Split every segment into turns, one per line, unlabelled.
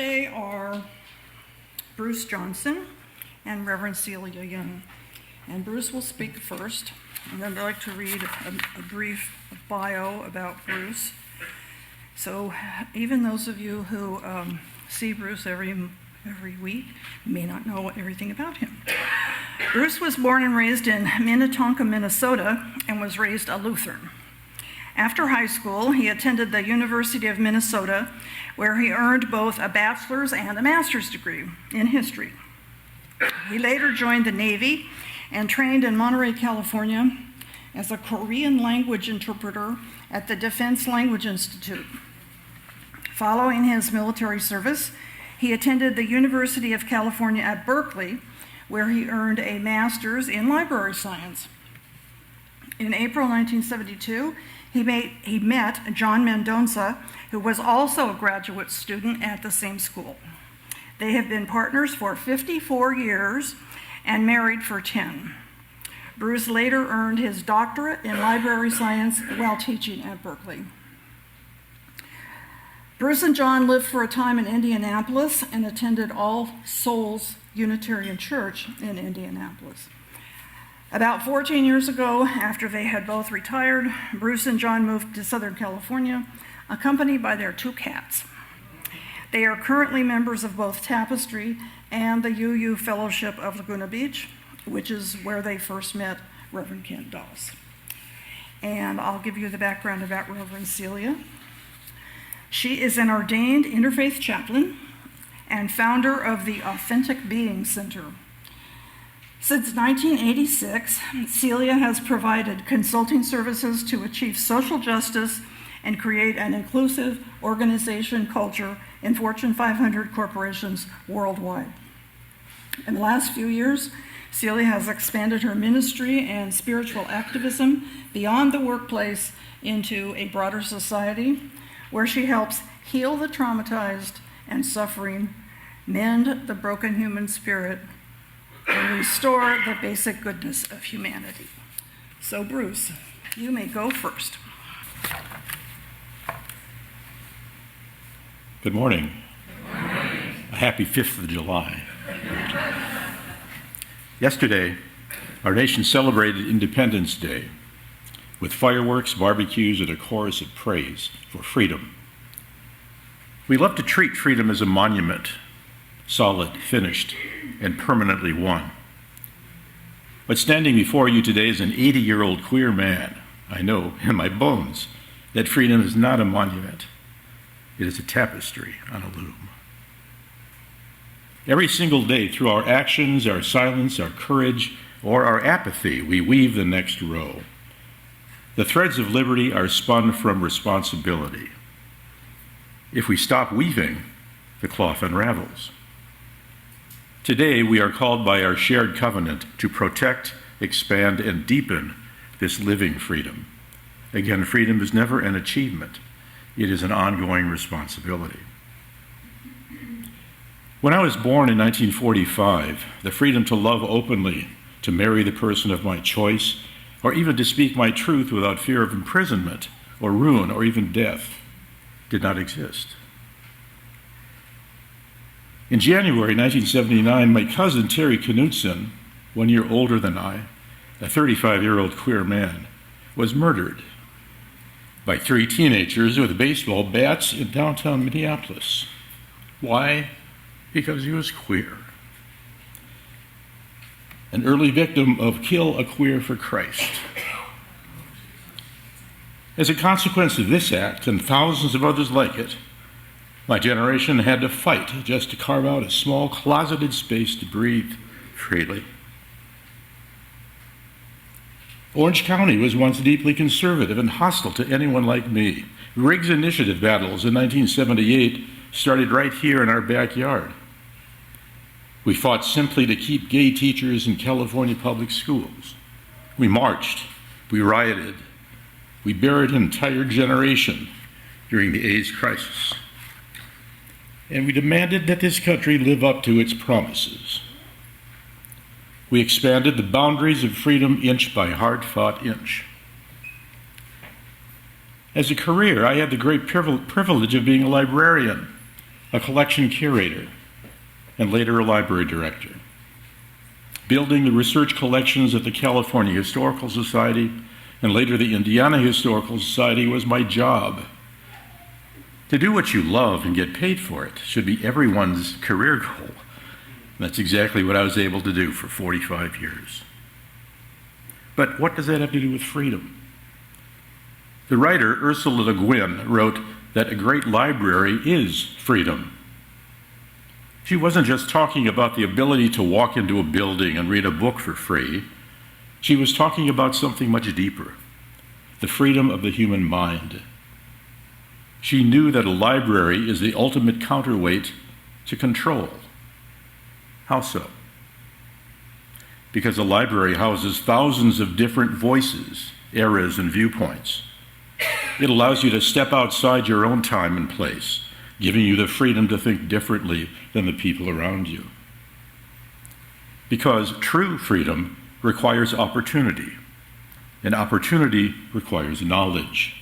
today are Bruce Johnson and Reverend Celia Young. And Bruce will speak first, and then I'd like to read a brief bio about Bruce. So even those of you who see Bruce every week may not know everything about him. Bruce was born and raised in Minnetonka, Minnesota, and was raised a Lutheran. After high school, he attended the University of Minnesota, where he earned both a bachelor's and a master's degree in history. He later joined the Navy and trained in Monterey, California, as a Korean language interpreter at the Defense Language Institute. Following his military service, he attended the University of California at Berkeley, where he earned a master's in library science. In April 1972, he met John Mendonça, who was also a graduate student at the same school. They have been partners for 54 years and married for 10. Bruce later earned his doctorate in library science while teaching at Berkeley. Bruce and John lived for a time in Indianapolis and attended All Souls Unitarian Church in Indianapolis. About 14 years ago, after they had both retired, Bruce and John moved to Southern California, accompanied by their 2 cats. They are currently members of both Tapestry and the UU Fellowship of Laguna Beach, which is where they first met Reverend Kent Dawes. And I'll give you the background about Reverend Celia. She is an ordained interfaith chaplain and founder of the Authentic Being Center. Since 1986, Celia has provided consulting services to achieve social justice and create an inclusive organization culture in Fortune 500 corporations worldwide. In the last few years, Celia has expanded her ministry and spiritual activism beyond the workplace into a broader society, where she helps heal the traumatized and suffering, mend the broken human spirit, and restore the basic goodness of humanity. So Bruce, you may go first.
Good morning. Good morning. A happy 5th of July. Yesterday, our nation celebrated Independence Day with fireworks, barbecues, and a chorus of praise for freedom. We love to treat freedom as a monument, solid, finished, and permanently won. But standing before you today as an 80-year-old queer man, I know in my bones that freedom is not a monument. It is a tapestry on a loom. Every single day, through our actions, our silence, our courage, or our apathy, we weave the next row. The threads of liberty are spun from responsibility. If we stop weaving, the cloth unravels. Today, we are called by our shared covenant to protect, expand, and deepen this living freedom. Again, freedom is never an achievement. It is an ongoing responsibility. When I was born in 1945, the freedom to love openly, to marry the person of my choice, or even to speak my truth without fear of imprisonment or ruin or even death did not exist. In January 1979, my cousin Terry Knutson, 1 year older than I, a 35-year-old queer man, was murdered by 3 teenagers with baseball bats in downtown Minneapolis. Why? Because he was queer. An early victim of Kill a Queer for Christ. As a consequence of this act and thousands of others like it, my generation had to fight just to carve out a small closeted space to breathe freely. Orange County was once deeply conservative and hostile to anyone like me. Riggs Initiative battles in 1978 started right here in our backyard. We fought simply to keep gay teachers in California public schools. We marched, we rioted, we buried an entire generation during the AIDS crisis. And we demanded that this country live up to its promises. We expanded the boundaries of freedom inch by hard-fought inch. As a career, I had the great privilege of being a librarian, a collection curator, and later a library director. Building the research collections at the California Historical Society and later the Indiana Historical Society was my job. To do what you love and get paid for it should be everyone's career goal. That's exactly what I was able to do for 45 years. But what does that have to do with freedom? The writer Ursula Le Guin wrote that a great library is freedom. She wasn't just talking about the ability to walk into a building and read a book for free. She was talking about something much deeper, the freedom of the human mind. She knew that a library is the ultimate counterweight to control. How so? Because a library houses thousands of different voices, eras, and viewpoints. It allows you to step outside your own time and place, giving you the freedom to think differently than the people around you. Because true freedom requires opportunity, and opportunity requires knowledge.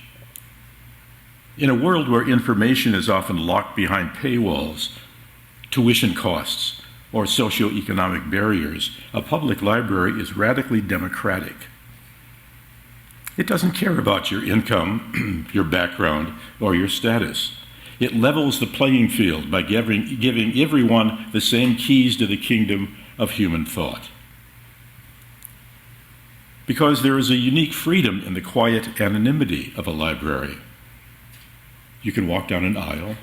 In a world where information is often locked behind paywalls, tuition costs, or socioeconomic barriers, a public library is radically democratic. It doesn't care about your income, your background, or your status. It levels the playing field by giving everyone the same keys to the kingdom of human thought. Because there is a unique freedom in the quiet anonymity of a library. You can walk down an aisle,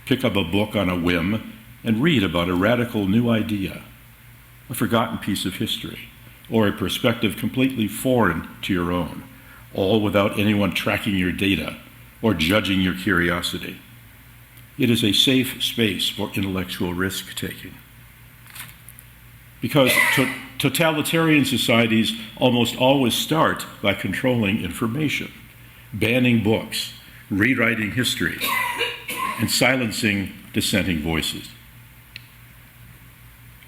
pick up a book on a whim, and read about a radical new idea, a forgotten piece of history, or a perspective completely foreign to your own, all without anyone tracking your data or judging your curiosity. It is a safe space for intellectual risk-taking. Because totalitarian societies almost always start by controlling information, banning books, rewriting history, and silencing dissenting voices.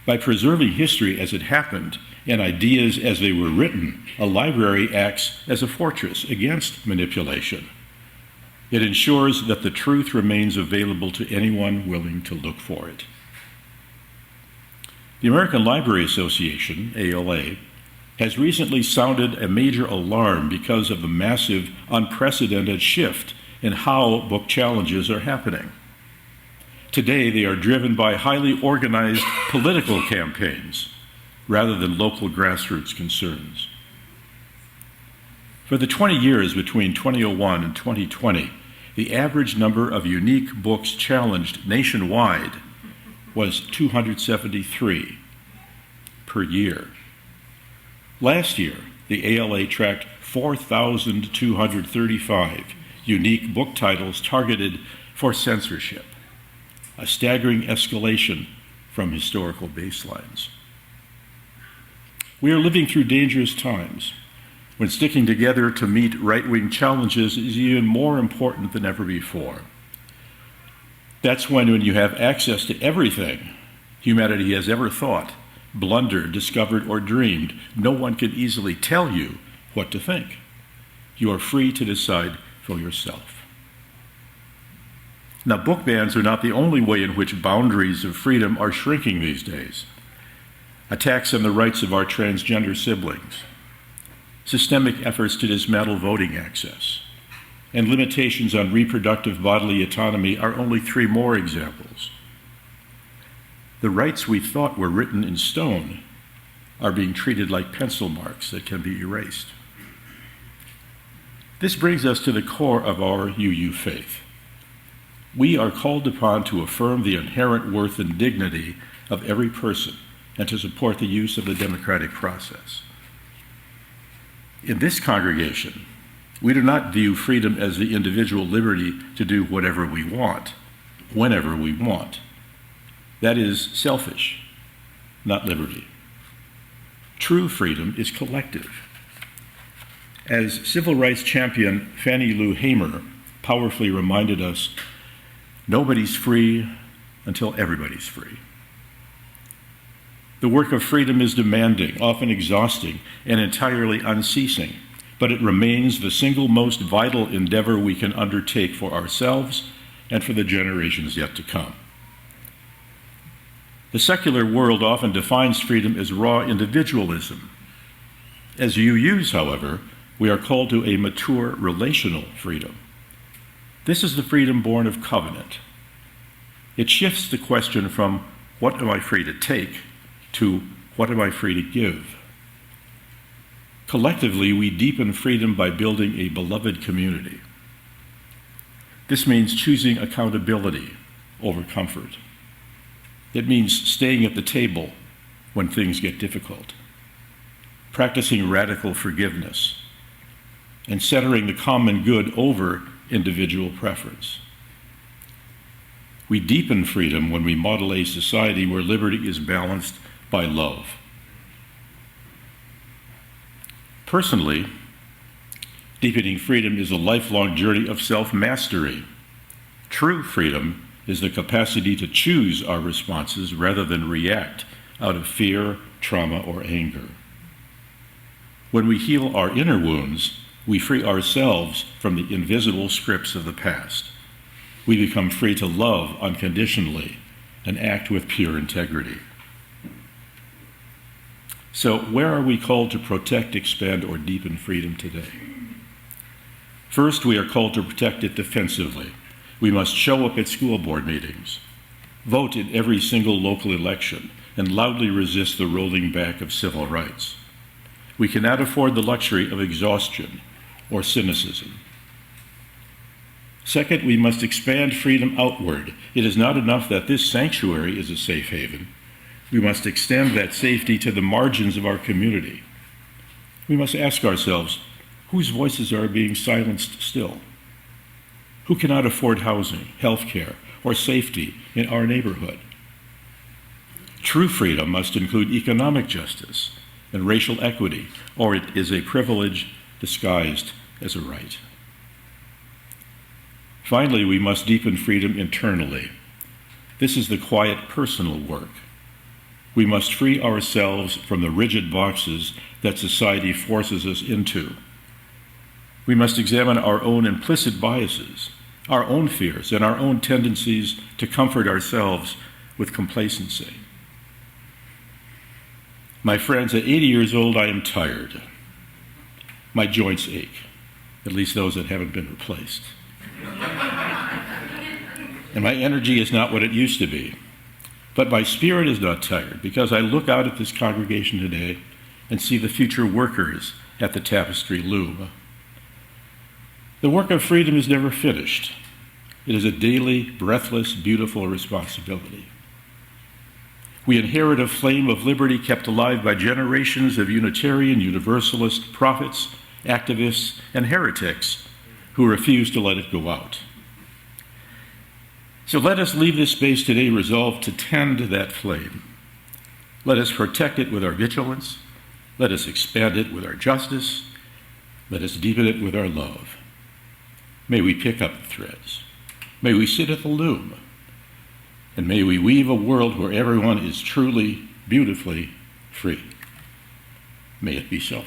By preserving history as it happened and ideas as they were written, a library acts as a fortress against manipulation. It ensures that the truth remains available to anyone willing to look for it. The American Library Association, ALA, has recently sounded a major alarm because of the massive, unprecedented shift in how book challenges are happening. Today, they are driven by highly organized political campaigns rather than local grassroots concerns. For the 20 years between 2001 and 2020, the average number of unique books challenged nationwide was 273 per year. Last year, the ALA tracked 4,235 unique book titles targeted for censorship, a staggering escalation from historical baselines. We are living through dangerous times when sticking together to meet right-wing challenges is even more important than ever before. That's when you have access to everything humanity has ever thought, blundered, discovered, or dreamed, no one can easily tell you what to think. You are free to decide for yourself. Now, book bans are not the only way in which boundaries of freedom are shrinking these days. Attacks on the rights of our transgender siblings, systemic efforts to dismantle voting access, and limitations on reproductive bodily autonomy are only three more examples. The rights we thought were written in stone are being treated like pencil marks that can be erased. This brings us to the core of our UU faith. We are called upon to affirm the inherent worth and dignity of every person and to support the use of the democratic process. In this congregation, we do not view freedom as the individual liberty to do whatever we want, whenever we want. That is selfish, not liberty. True freedom is collective. As civil rights champion Fannie Lou Hamer powerfully reminded us, nobody's free until everybody's free. The work of freedom is demanding, often exhausting, and entirely unceasing, but it remains the single most vital endeavor we can undertake for ourselves and for the generations yet to come. The secular world often defines freedom as raw individualism. As UUs, however, we are called to a mature relational freedom. This is the freedom born of covenant. It shifts the question from what am I free to take to what am I free to give. Collectively, we deepen freedom by building a beloved community. This means choosing accountability over comfort. It means staying at the table when things get difficult, practicing radical forgiveness, and centering the common good over individual preference. We deepen freedom when we model a society where liberty is balanced by love. Personally, deepening freedom is a lifelong journey of self-mastery. True freedom is the capacity to choose our responses rather than react out of fear, trauma, or anger. When we heal our inner wounds, we free ourselves from the invisible scripts of the past. We become free to love unconditionally and act with pure integrity. So, where are we called to protect, expand, or deepen freedom today? First, we are called to protect it defensively. We must show up at school board meetings, vote in every single local election, and loudly resist the rolling back of civil rights. We cannot afford the luxury of exhaustion or cynicism. Second, we must expand freedom outward. It is not enough that this sanctuary is a safe haven. We must extend that safety to the margins of our community. We must ask ourselves, whose voices are being silenced still? Who cannot afford housing, health care, or safety in our neighborhood? True freedom must include economic justice and racial equity, or it is a privilege disguised as a right. Finally, we must deepen freedom internally. This is the quiet personal work. We must free ourselves from the rigid boxes that society forces us into. We must examine our own implicit biases, our own fears, and our own tendencies to comfort ourselves with complacency. My friends, at 80 years old, I am tired. My joints ache, at least those that haven't been replaced. And my energy is not what it used to be. But my spirit is not tired because I look out at this congregation today and see the future workers at the Tapestry loom. The work of freedom is never finished. It is a daily, breathless, beautiful responsibility. We inherit a flame of liberty kept alive by generations of Unitarian Universalist prophets, activists, and heretics who refuse to let it go out. So let us leave this space today resolved to tend that flame. Let us protect it with our vigilance. Let us expand it with our justice. Let us deepen it with our love. May we pick up the threads. May we sit at the loom. And may we weave a world where everyone is truly, beautifully free. May it be so.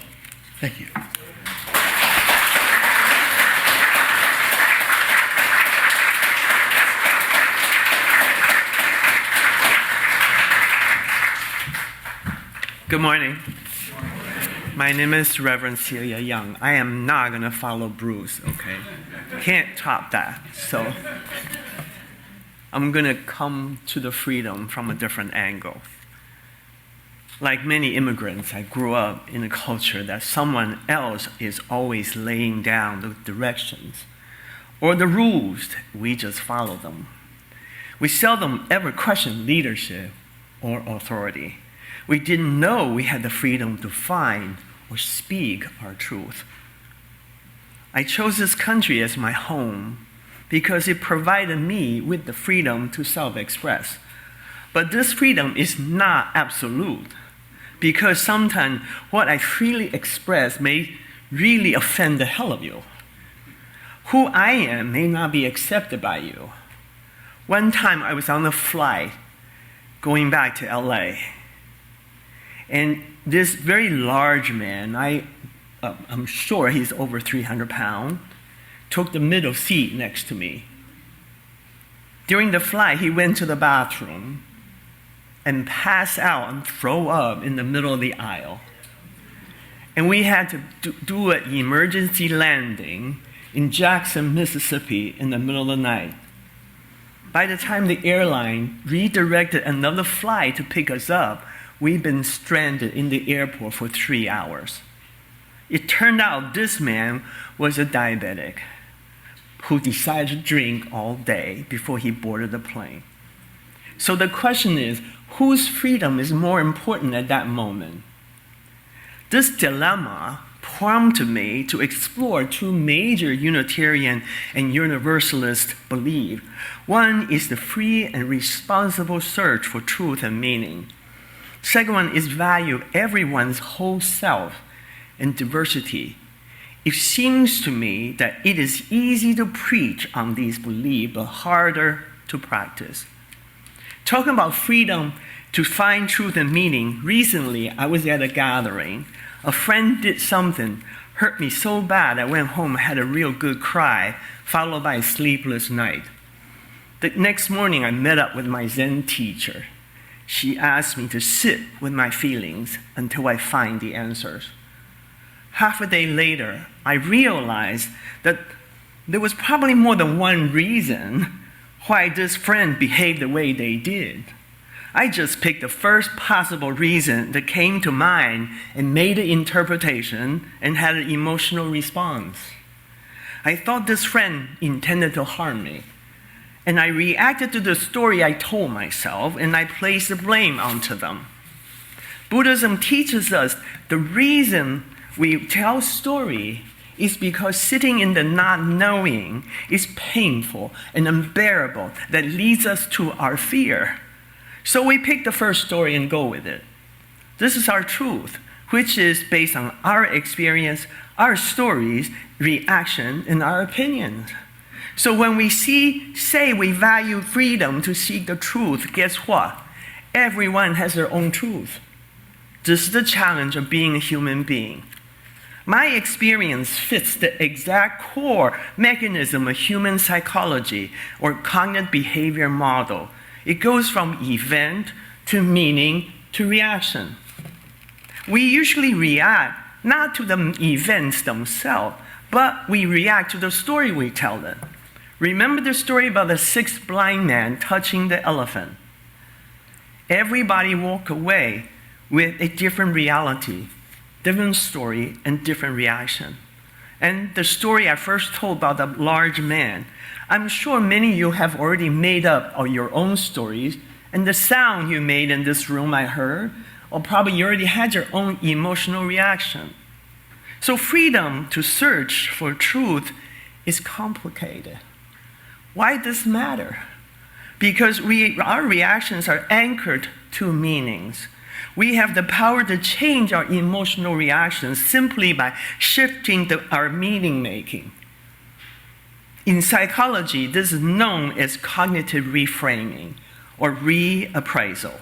Thank you.
Good morning. My name is Reverend Celia Young. I am not going to follow Bruce, okay? Can't top that. So I'm going to come to the freedom from a different angle. Like many immigrants, I grew up in a culture that someone else is always laying down the directions or the rules. We just follow them. We seldom ever question leadership or authority. We didn't know we had the freedom to find or speak our truth. I chose this country as my home because it provided me with the freedom to self-express. But this freedom is not absolute, because sometimes what I freely express may really offend the hell of you. Who I am may not be accepted by you. One time I was on a flight going back to LA. And this very large man, I'm sure he's over 300 pounds, took the middle seat next to me. During the flight, he went to the bathroom. and pass out and throw up in the middle of the aisle. And we had to do an emergency landing in Jackson, Mississippi in the middle of the night. By the time the airline redirected another flight to pick us up, we'd been stranded in the airport for 3 hours. It turned out this man was a diabetic who decided to drink all day before he boarded the plane. So the question is, whose freedom is more important at that moment? This dilemma prompted me to explore two major Unitarian and Universalist beliefs. One is the free and responsible search for truth and meaning. Second one is value everyone's whole self and diversity. It seems to me that it is easy to preach on these beliefs, but harder to practice. Talking about freedom to find truth and meaning, recently I was at a gathering. A friend did something, hurt me so bad I went home and had a real good cry, followed by a sleepless night. The next morning I met up with my Zen teacher. She asked me to sit with my feelings until I find the answers. Half a day later, I realized that there was probably more than one reason why this friend behaved the way they did. I just picked the first possible reason that came to mind and made an interpretation and had an emotional response. I thought this friend intended to harm me, and I reacted to the story I told myself, and I placed the blame onto them. Buddhism teaches us the reason we tell story is because sitting in the not knowing is painful and unbearable that leads us to our fear. So we pick the first story and go with it. This is our truth, which is based on our experience, our stories, reaction, and our opinions. So when we say we value freedom to seek the truth, guess what? Everyone has their own truth. This is the challenge of being a human being. My experience fits the exact core mechanism of human psychology or cognitive behavior model. It goes from event to meaning to reaction. We usually react not to the events themselves, but we react to the story we tell them. Remember the story about the sixth blind man touching the elephant? Everybody walked away with a different reality, different story, and different reaction. And the story I first told about the large man, I'm sure many of you have already made up your own stories, and the sound you made in this room I heard, or probably you already had your own emotional reaction. So freedom to search for truth is complicated. Why does this matter? Because our reactions are anchored to meanings. We have the power to change our emotional reactions simply by shifting our meaning making. In psychology, this is known as cognitive reframing or reappraisal.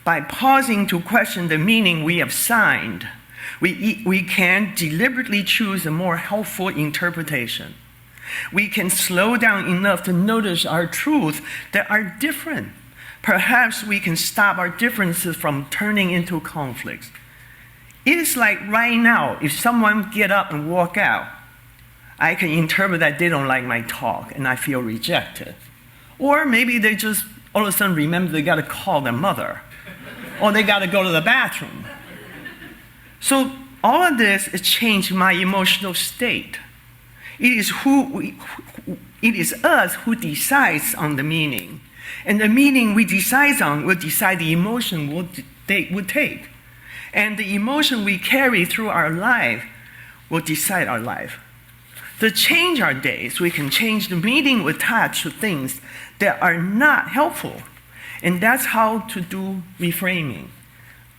By pausing to question the meaning we have assigned, we can deliberately choose a more helpful interpretation. We can slow down enough to notice our truths that are different. Perhaps we can stop our differences from turning into conflicts. It is like right now, if someone get up and walk out, I can interpret that they don't like my talk and I feel rejected. Or maybe they just all of a sudden remember they got to call their mother. Or they got to go to the bathroom. So all of this has changed my emotional state. It is us who decides on the meaning. And the meaning we decide on will decide the emotion we'll take. And the emotion we carry through our life will decide our life. To change our days, we can change the meaning we attach to things that are not helpful. And that's how to do reframing.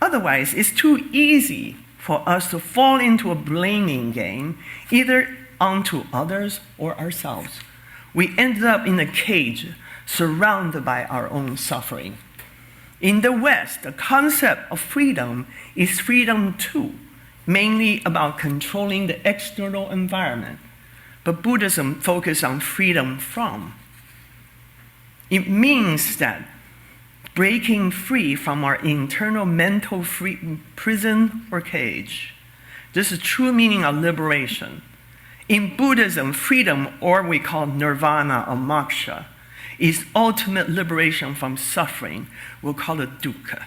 Otherwise, it's too easy for us to fall into a blaming game, either onto others or ourselves. We ended up in a cage surrounded by our own suffering. In the West, the concept of freedom is freedom to, mainly about controlling the external environment. But Buddhism focuses on freedom from. It means that breaking free from our internal mental prison or cage. This is true meaning of liberation. In Buddhism, freedom, or we call nirvana or moksha, is ultimate liberation from suffering. We'll call it dukkha.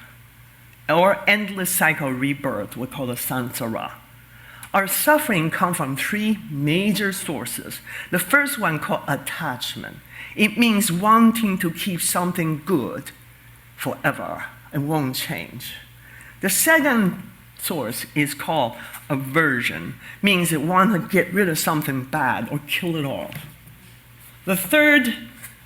Or endless cycle rebirth, we call it samsara. Our suffering comes from three major sources. The first one called attachment. It means wanting to keep something good forever and won't change. The second source is called aversion, means it want to get rid of something bad or kill it all. The third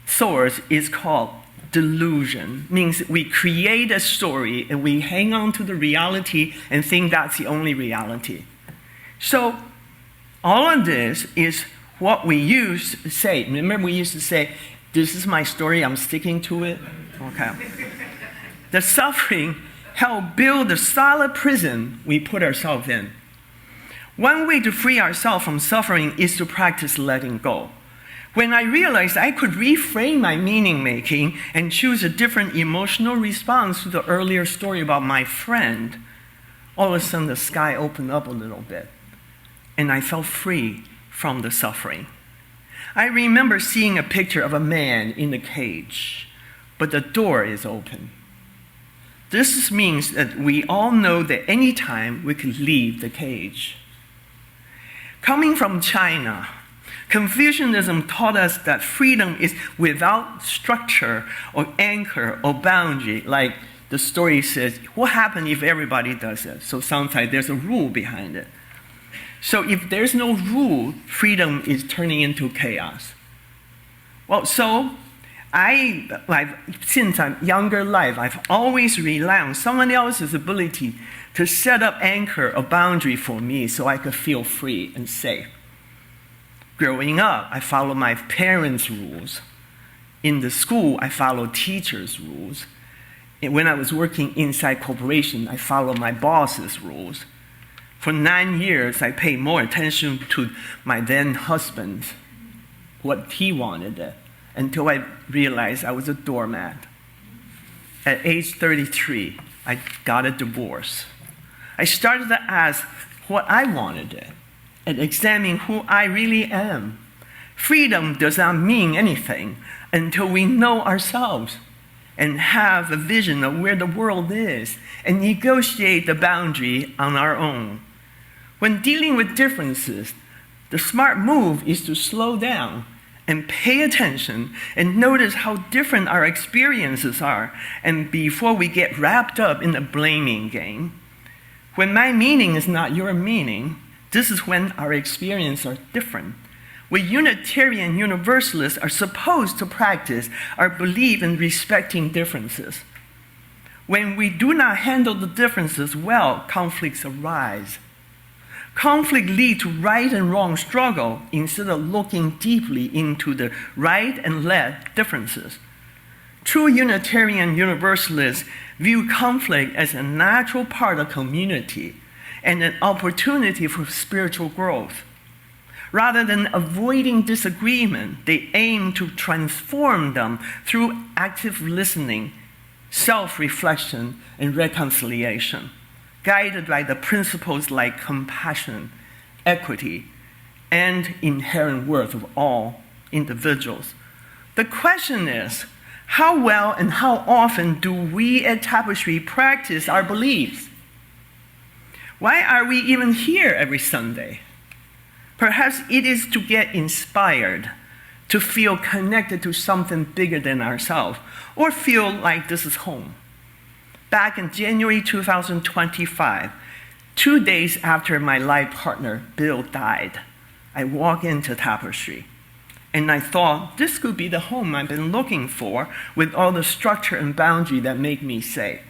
source is called delusion, means we create a story and we hang on to the reality and think that's the only reality. So all of this is what we used to say. Remember we used to say, this is my story, I'm sticking to it? Okay. The suffering help build the solid prison we put ourselves in. One way to free ourselves from suffering is to practice letting go. When I realized I could reframe my meaning making and choose a different emotional response to the earlier story about my friend, all of a sudden the sky opened up a little bit and I felt free from the suffering. I remember seeing a picture of a man in a cage, but the door is open. This means that we all know that any time we could leave the cage. Coming from China, Confucianism taught us that freedom is without structure or anchor or boundary. Like the story says, what happens if everybody does it? So it sounds like there's a rule behind it. So if there's no rule, freedom is turning into chaos. Well, so since I'm younger life, I've always relied on someone else's ability to set up anchor, a boundary for me so I could feel free and safe. Growing up, I followed my parents' rules. In the school, I followed teachers' rules. And when I was working inside corporation, I followed my boss's rules. For 9 years, I paid more attention to my then husband, what he wanted, until I realized I was a doormat. At age 33, I got a divorce. I started to ask what I wanted and examine who I really am. Freedom does not mean anything until we know ourselves and have a vision of where the world is and negotiate the boundary on our own. When dealing with differences, the smart move is to slow down and pay attention and notice how different our experiences are, and before we get wrapped up in the blaming game. When my meaning is not your meaning, this is when our experiences are different. We Unitarian Universalists are supposed to practice our belief in respecting differences. When we do not handle the differences well, conflicts arise. Conflict leads to right and wrong struggle instead of looking deeply into the right and left differences. True Unitarian Universalists view conflict as a natural part of community and an opportunity for spiritual growth. Rather than avoiding disagreement, they aim to transform them through active listening, self-reflection, and reconciliation, guided by the principles like compassion, equity, and inherent worth of all individuals. The question is, how well and how often do we at Tapestry practice our beliefs? Why are we even here every Sunday? Perhaps it is to get inspired, to feel connected to something bigger than ourselves, or feel like this is home. Back in January 2025, 2 days after my life partner, Bill, died, I walked into Tapestry. And I thought, this could be the home I've been looking for with all the structure and boundary that make me safe.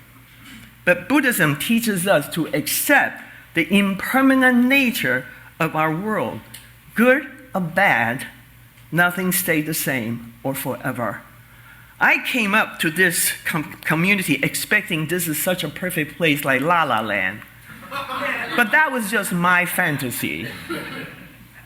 But Buddhism teaches us to accept the impermanent nature of our world. Good or bad, nothing stays the same or forever. I came up to this community expecting this is such a perfect place like La La Land. But that was just my fantasy.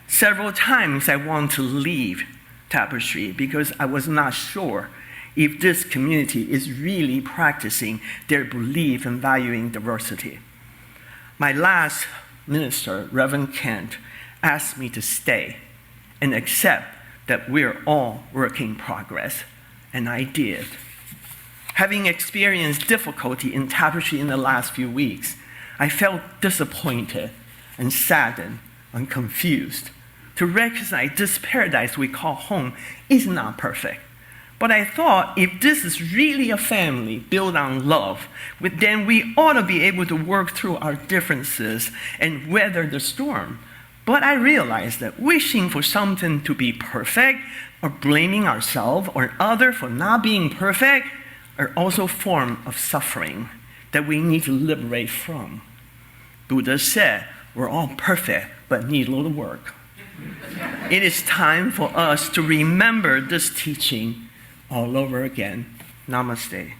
Several times I wanted to leave Tapestry because I was not sure if this community is really practicing their belief in valuing diversity. My last minister, Reverend Kent, asked me to stay and accept that we're all work in progress, and I did. Having experienced difficulty in Tapestry in the last few weeks, I felt disappointed and saddened and confused to recognize this paradise we call home is not perfect. But I thought if this is really a family built on love, then we ought to be able to work through our differences and weather the storm. But I realized that wishing for something to be perfect or blaming ourselves or others for not being perfect are also forms of suffering that we need to liberate from. Buddha said, we're all perfect, but need a little work. It is time for us to remember this teaching all over again. Namaste.